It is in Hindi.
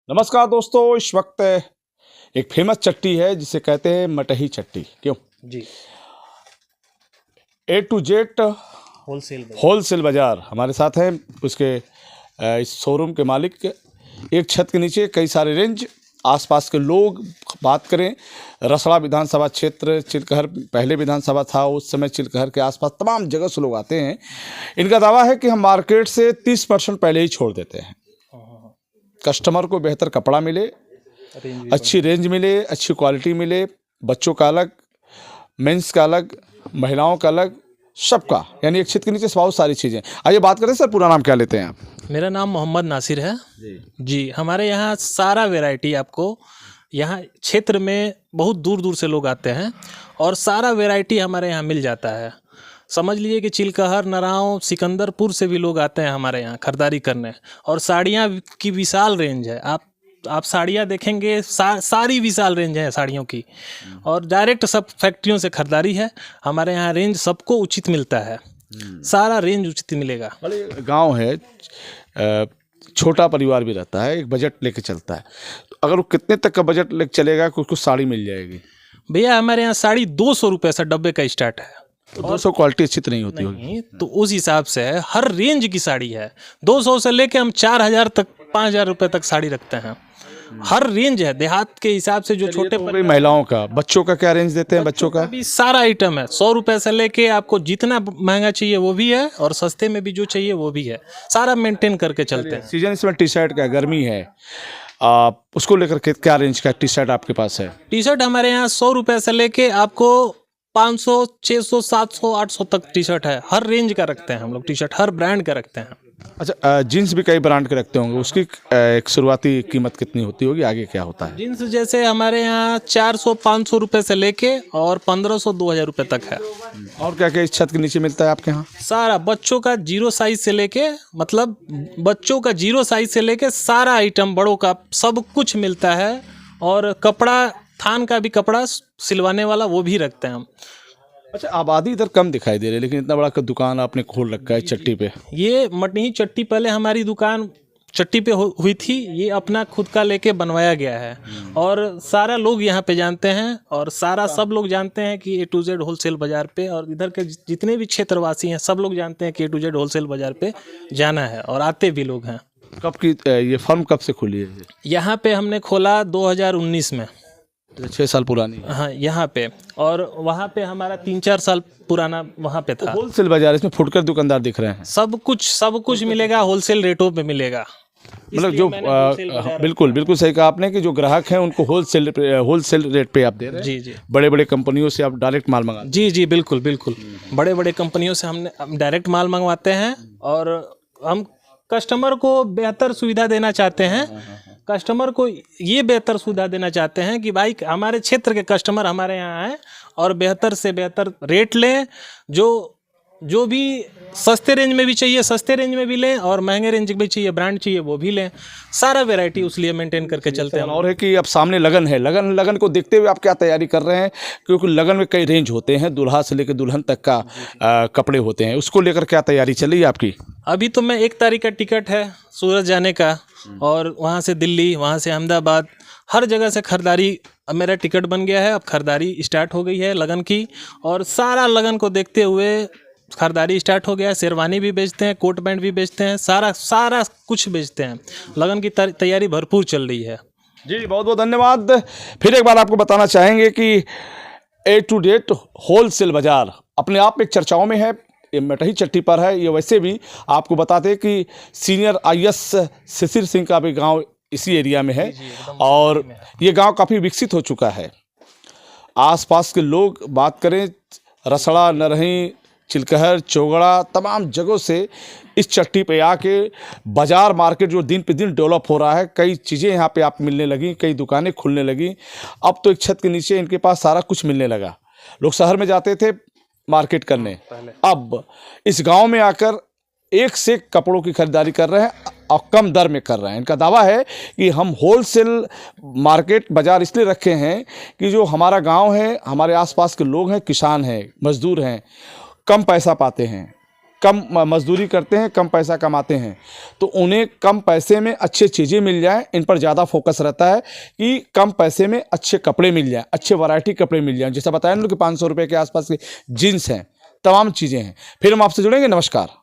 नमस्कार दोस्तों, इस वक्त एक फेमस चट्टी है जिसे कहते हैं मटही चट्टी। क्यों जी। A to Z होलसेल बाजार हमारे साथ हैं। उसके इस शोरूम के मालिक, एक छत के नीचे कई सारे रेंज, आसपास के लोग। बात करें रसड़ा विधानसभा क्षेत्र, चिलकहर पहले विधानसभा था, उस समय चिलकहर के आसपास तमाम जगह से लोग आते हैं। इनका दावा है कि हम मार्केट से 30% पहले ही छोड़ देते हैं। कस्टमर को बेहतर कपड़ा मिले, अच्छी रेंज मिले, अच्छी क्वालिटी मिले, बच्चों का अलग, मेंस का अलग, महिलाओं का अलग, सबका, यानी एक छत के नीचे बहुत सारी चीज़ें। आइए बात करें। सर, पूरा नाम क्या लेते हैं आप? मेरा नाम मोहम्मद नासिर है जी। हमारे यहाँ सारा वैरायटी आपको, यहाँ क्षेत्र में बहुत दूर दूर से लोग आते हैं और सारा वैरायटी हमारे यहाँ मिल जाता है। समझ लीजिए कि चिलकहर, नराँव, सिकंदरपुर से भी लोग आते हैं हमारे यहाँ खरीदारी करने। और साड़ियाँ की विशाल रेंज है। आप साड़ियाँ देखेंगे, सारी विशाल रेंज है साड़ियों की। और डायरेक्ट सब फैक्ट्रियों से खरीदारी है। हमारे यहाँ रेंज सबको उचित मिलता है, सारा रेंज उचित मिलेगा। गांव है, छोटा परिवार भी रहता है, एक बजट लेके चलता है, तो अगर वो कितने तक का बजट लेके चलेगा कि उसको साड़ी मिल जाएगी? भैया हमारे यहाँ साड़ी 200 रुपये से डब्बे का स्टार्ट है। तो 200 क्वालिटी अच्छी तो नहीं होती होगी? नहीं, तो उस हिसाब से है, हर रेंज की साड़ी है। 200 से लेके हम 4000 तक, 5000 रुपये तक साड़ी रखते हैं। हर रेंज है, देहात के हिसाब से। जो छोटे महिलाओं का, बच्चों का क्या रेंज देते हैं? बच्चों का भी सारा आइटम है। 100 रुपये से लेके आपको जितना महंगा चाहिए वो भी है, और सस्ते में भी जो चाहिए वो भी है। सारा मेंटेन करके चलते हैं। सीजन इसमें टी शर्ट का, गर्मी है, उसको लेकर के क्या रेंज का टी शर्ट आपके पास है? टी शर्ट हमारे यहाँ 100 रुपये से लेके आपको 500, 600, 700, 800 तक टी शर्ट है। हर रेंज का रखते हैं हम लोग, टी शर्ट हर ब्रांड का रखते हैं। अच्छा, जीन्स भी कई ब्रांड के रखते होंगे, उसकी एक शुरुआती कीमत कितनी होती होगी, आगे क्या होता है? जीन्स जैसे हमारे यहाँ 400-500 रुपये से लेके और 1500-2000 रुपये तक है। और क्या क्या इस छत के नीचे मिलता है आपके यहाँ? सारा बच्चों का जीरो साइज से लेके, मतलब बच्चों का जीरो साइज से लेके सारा आइटम, बड़ों का सब कुछ मिलता है। और कपड़ा, थान का भी कपड़ा सिलवाने वाला वो भी रखते हैं हम। अच्छा, आबादी इधर कम दिखाई दे रही है, लेकिन इतना बड़ा दुकान आपने खोल रखा है चट्टी पे। ये मटही चट्टी, पहले हमारी दुकान चट्टी पे हुई थी, ये अपना खुद का लेके बनवाया गया है। और सारा लोग यहाँ पे जानते हैं, और सारा सब लोग जानते हैं कि A to Z होलसेल बाज़ार पे, और इधर के जितने भी क्षेत्रवासी हैं सब लोग जानते हैं कि A to Z होलसेल बाज़ार पे जाना है, और आते भी लोग हैं। कब की ये फर्म कब से खुली है? यहाँ पे हमने खोला 2019 में। 6 साल पुरानी? हाँ, यहाँ पे। और वहाँ पे हमारा 3-4 साल पुराना वहाँ पे था। होलसेल बाजार, इसमें फुटकर दुकानदार दिख रहे हैं। सब कुछ मिलेगा, होलसेल रेटों पे मिलेगा। मतलब जो बिल्कुल बिल्कुल सही कहा आपने कि जो ग्राहक हैं उनको होलसेल रेट पे आप दे रहे हैं। जी जी। बड़े बड़े कंपनियों से आप डायरेक्ट माल मंगाते हैं? जी जी, बिल्कुल बिल्कुल। बड़े बड़े कंपनियों से हम डायरेक्ट माल मंगवाते हैं, और हम कस्टमर को बेहतर सुविधा देना चाहते हैं। कस्टमर को ये बेहतर सुविधा देना चाहते हैं कि भाई हमारे क्षेत्र के कस्टमर हमारे यहाँ आए और बेहतर से बेहतर रेट लें। जो भी सस्ते रेंज में भी चाहिए सस्ते रेंज में भी लें, और महंगे रेंज में चाहिए, ब्रांड चाहिए, वो भी लें। सारा वैरायटी उसलिए मेंटेन करके चलते हैं। और है कि अब सामने लगन है, लगन को देखते हुए आप क्या तैयारी कर रहे हैं? क्योंकि लगन में कई रेंज होते हैं, दूल्हा से लेकर दुल्हन तक का कपड़े होते हैं, उसको लेकर क्या तैयारी चल रही है आपकी? अभी तो मैं 1 तारीख का टिकट है सूरत जाने का, और वहाँ से दिल्ली, वहाँ से अहमदाबाद, हर जगह से खरीदारी। अब मेरा टिकट बन गया है, अब खरीदारी स्टार्ट हो गई है लगन की, और सारा लगन को देखते हुए खरीदारी स्टार्ट हो गया है। शेरवानी भी बेचते हैं, कोट पैंट भी बेचते हैं, सारा कुछ बेचते हैं। लगन की तैयारी भरपूर चल रही है। जी, बहुत बहुत धन्यवाद। फिर एक बार आपको बताना चाहेंगे कि A to Z होलसेल बाजार अपने आप में चर्चाओं में है। ये मटही चट्टी पर है। ये वैसे भी आपको बताते हैं कि सीनियर IAS शिशिर सिंह का भी गांव इसी एरिया में है, और ये गांव काफ़ी विकसित हो चुका है। आसपास के लोग बात करें, रसड़ा, नरही, चिलकहर, चौगड़ा, तमाम जगहों से इस चट्टी पे आके बाज़ार मार्केट जो दिन पे दिन डेवलप हो रहा है, कई चीज़ें यहाँ पे आप मिलने लगी, कई दुकानें खुलने लगी। अब तो एक छत के नीचे इनके पास सारा कुछ मिलने लगा। लोग शहर में जाते थे मार्केट करने, अब इस गांव में आकर एक से एक कपड़ों की खरीदारी कर रहे हैं, और कम दर में कर रहे हैं। इनका दावा है कि हम होलसेल मार्केट बाज़ार इसलिए रखे हैं कि जो हमारा गांव है, हमारे आसपास के लोग हैं, किसान हैं, मजदूर हैं, कम पैसा पाते हैं, कम मजदूरी करते हैं, कम पैसा कमाते हैं, तो उन्हें कम पैसे में अच्छी चीज़ें मिल जाएं, इन पर ज़्यादा फोकस रहता है कि कम पैसे में अच्छे कपड़े मिल जाएं, अच्छे वैरायटी कपड़े मिल जाएं। जैसा बताया ना कि 500 रुपये के आसपास की जीन्स हैं, तमाम चीज़ें हैं। फिर हम आपसे जुड़ेंगे। नमस्कार।